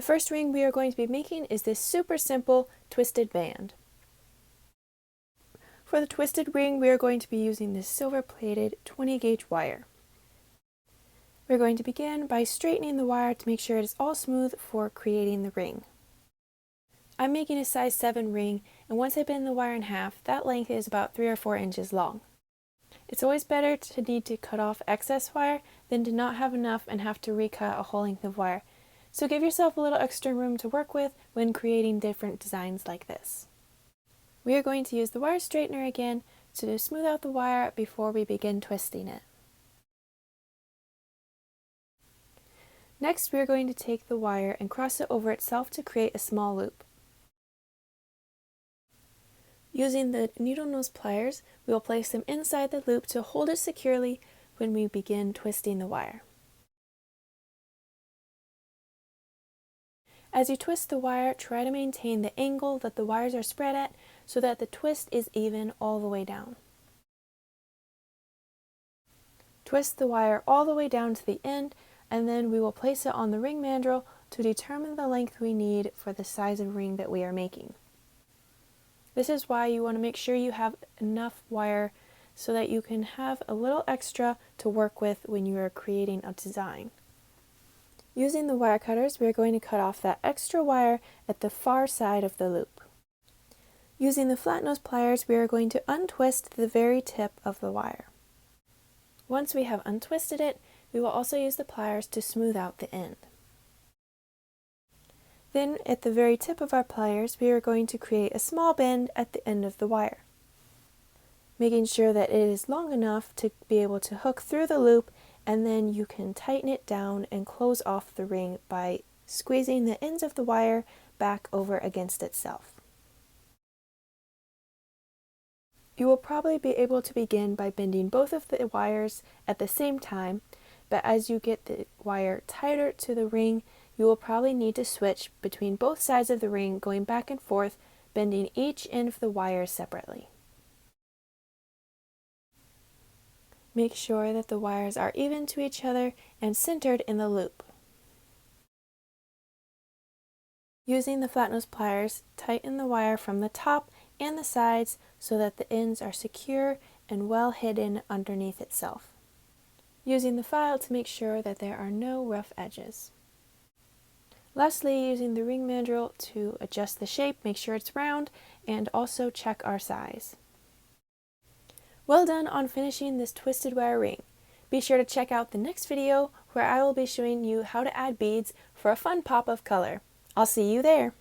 first ring we are going to be making is this super simple twisted band. For the twisted ring, we are going to be using this silver-plated 20-gauge wire. We're going to begin by straightening the wire to make sure it is all smooth for creating the ring. I'm making a size 7 ring, and once I bend the wire in half, that length is about 3 or 4 inches long. It's always better to need to cut off excess wire than to not have enough and have to recut a whole length of wire. So give yourself a little extra room to work with when creating different designs like this. We are going to use the wire straightener again to smooth out the wire before we begin twisting it. Next, we are going to take the wire and cross it over itself to create a small loop. Using the needle nose pliers, we will place them inside the loop to hold it securely when we begin twisting the wire. As you twist the wire, try to maintain the angle that the wires are spread at so that the twist is even all the way down. Twist the wire all the way down to the end, and then we will place it on the ring mandrel to determine the length we need for the size of ring that we are making. This is why you want to make sure you have enough wire so that you can have a little extra to work with when you are creating a design. Using the wire cutters, we are going to cut off that extra wire at the far side of the loop. Using the flat nose pliers, we are going to untwist the very tip of the wire. Once we have untwisted it, we will also use the pliers to smooth out the end. Then, at the very tip of our pliers, we are going to create a small bend at the end of the wire, making sure that it is long enough to be able to hook through the loop, and then you can tighten it down and close off the ring by squeezing the ends of the wire back over against itself. You will probably be able to begin by bending both of the wires at the same time, but as you get the wire tighter to the ring, you will probably need to switch between both sides of the ring, going back and forth, bending each end of the wire separately. Make sure that the wires are even to each other and centered in the loop. Using the flat nose pliers, tighten the wire from the top and the sides so that the ends are secure and well hidden underneath itself. Using the file to make sure that there are no rough edges. Lastly, using the ring mandrel to adjust the shape, make sure it's round, and also check our size. Well done on finishing this twisted wire ring. Be sure to check out the next video where I will be showing you how to add beads for a fun pop of color. I'll see you there.